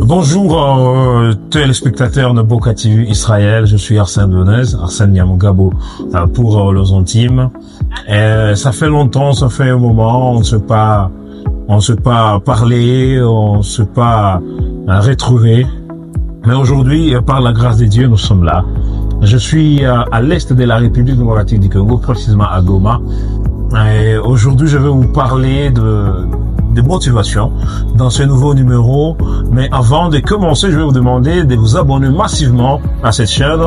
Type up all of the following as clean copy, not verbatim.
Bonjour téléspectateurs de Boka TV Israël, je suis Arsène Donez, Arsène Nyamugabo pour les intimes. Ça fait longtemps, ça fait un moment, on ne s'est pas parlé, on ne s'est pas retrouvé. Mais aujourd'hui, par la grâce de Dieu, nous sommes là. Je suis à l'est de la République démocratique du Congo, précisément à Goma. Et aujourd'hui, je vais vous parler de motivation dans ce nouveau numéro. Mais avant de commencer, je vais vous demander de vous abonner massivement à cette chaîne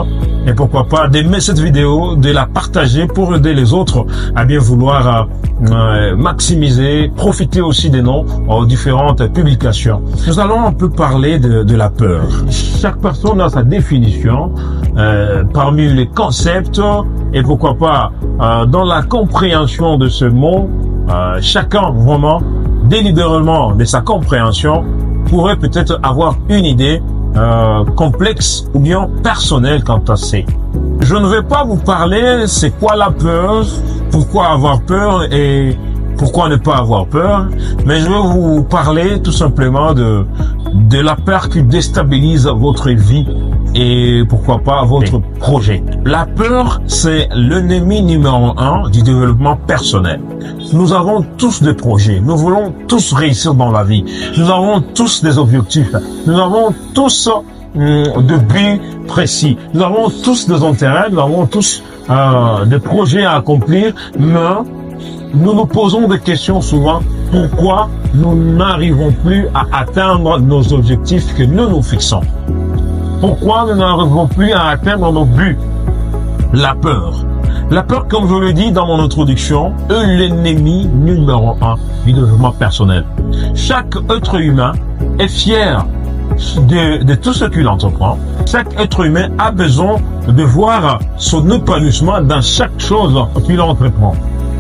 et pourquoi pas d'aimer cette vidéo, de la partager pour aider les autres à bien vouloir maximiser, profiter aussi des noms aux différentes publications. Nous allons un peu parler de la peur. Chaque personne a sa définition parmi les concepts et pourquoi pas dans la compréhension de ce mot, chacun vraiment délibérément de sa compréhension pourrait peut-être avoir une idée complexe ou bien personnelle quant à ça. Je ne vais pas vous parler c'est quoi la peur, pourquoi avoir peur et pourquoi ne pas avoir peur, mais je vais vous parler tout simplement de la peur qui déstabilise votre vie et pourquoi pas votre projet. La peur, c'est l'ennemi numéro 1 du développement personnel. Nous avons tous des projets, nous voulons tous réussir dans la vie, nous avons tous des objectifs, nous avons tous de buts précis, nous avons tous des intérêts, nous avons tous des projets à accomplir, mais nous nous posons des questions souvent. Pourquoi nous n'arrivons plus à atteindre nos objectifs que nous nous fixons? Pourquoi nous n'arrivons plus à atteindre nos buts? La peur. La peur, comme je le dis dans mon introduction, est l'ennemi numéro 1 du développement personnel. Chaque être humain est fier de tout ce qu'il entreprend. Chaque être humain a besoin de voir son épanouissement dans chaque chose qu'il entreprend.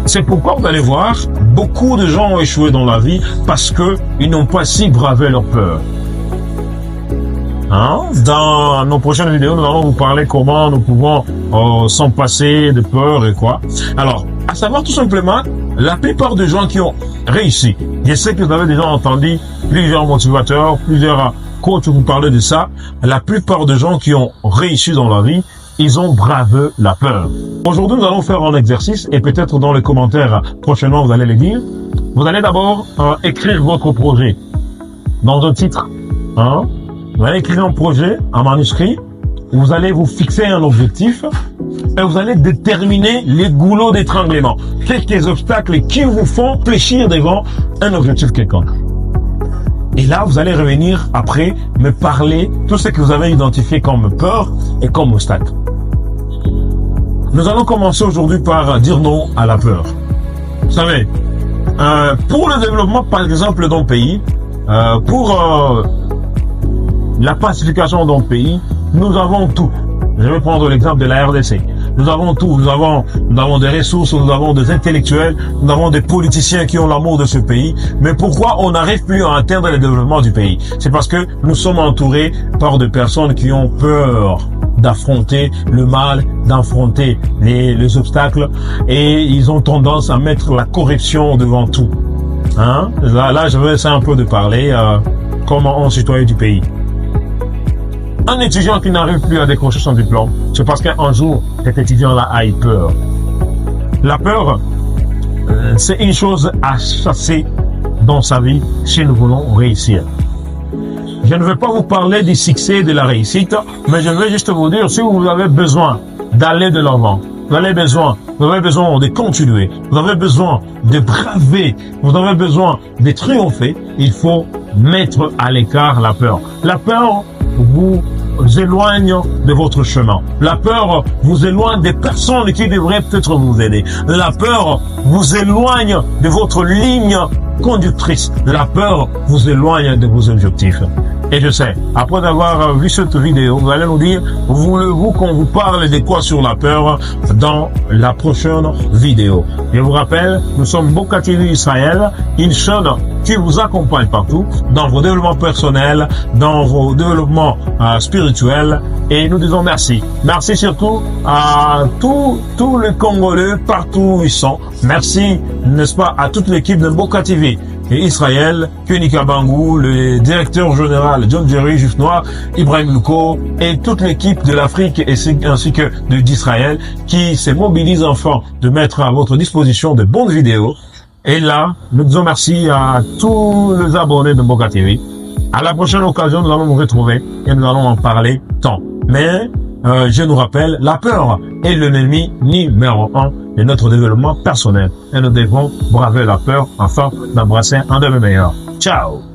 C'est pourquoi vous allez voir, beaucoup de gens ont échoué dans la vie parce que ils n'ont pas si bravé leur peur. Dans nos prochaines vidéos, nous allons vous parler comment nous pouvons s'en passer de peur et quoi. Alors, à savoir tout simplement, la plupart des gens qui ont réussi, je sais que vous avez déjà entendu plusieurs motivateurs, plusieurs coachs vous parler de ça, la plupart des gens qui ont réussi dans la vie, ils ont bravé la peur. Aujourd'hui, nous allons faire un exercice et peut-être dans les commentaires prochainement, vous allez les dire. Vous allez d'abord écrire votre projet dans un titre. Vous allez écrire un projet, un manuscrit. Vous allez vous fixer un objectif et vous allez déterminer les goulots d'étranglement. Quelques obstacles qui vous font fléchir devant un objectif quelconque. Et là, vous allez revenir après me parler tout ce que vous avez identifié comme peur et comme obstacle. Nous allons commencer aujourd'hui par dire non à la peur. Vous savez, pour le développement, par exemple, d'un pays, pour la pacification d'un pays, nous avons tout. Je vais prendre l'exemple de la RDC. Nous avons tout. Nous avons des ressources, nous avons des intellectuels, nous avons des politiciens qui ont l'amour de ce pays. Mais pourquoi on n'arrive plus à atteindre le développement du pays? C'est parce que nous sommes entourés par des personnes qui ont peur d'affronter le mal, d'affronter les obstacles, et ils ont tendance à mettre la corruption devant tout. Là, je vais essayer un peu de parler comme un citoyen du pays. Un étudiant qui n'arrive plus à décrocher son diplôme, c'est parce qu'un jour, cet étudiant-là a eu peur. La peur, c'est une chose à chasser dans sa vie si nous voulons réussir. Je ne vais pas vous parler du succès et de la réussite, mais je vais juste vous dire, si vous avez besoin d'aller de l'avant, vous avez besoin de continuer, vous avez besoin de braver, vous avez besoin de triompher, il faut mettre à l'écart la peur. La peur vous éloigne de votre chemin. La peur vous éloigne des personnes qui devraient peut-être vous aider. La peur vous éloigne de votre ligne conductrice. La peur vous éloigne de vos objectifs. Et je sais, après avoir vu cette vidéo, vous allez nous dire, voulez-vous qu'on vous parle de quoi sur la peur dans la prochaine vidéo? Je vous rappelle, nous sommes Boka TV Israël, une chaîne qui vous accompagne partout, dans vos développements personnels, dans vos développements spirituels, et nous disons merci. Merci surtout à tous les Congolais, partout où ils sont. Merci, n'est-ce pas, à toute l'équipe de Boka TV et Israël, Kenny Kabangou, le directeur général John Jerry, Juif Noir, Ibrahim Luko et toute l'équipe de l'Afrique ainsi que d'Israël qui se mobilise enfin de mettre à votre disposition de bonnes vidéos. Et là, nous disons merci à tous les abonnés de Mboka TV. À la prochaine occasion, nous allons nous retrouver et nous allons en parler tant. Mais je nous rappelle, la peur est l'ennemi numéro 1 de notre développement personnel. Et nous devons braver la peur afin d'embrasser un de mes meilleurs. Ciao!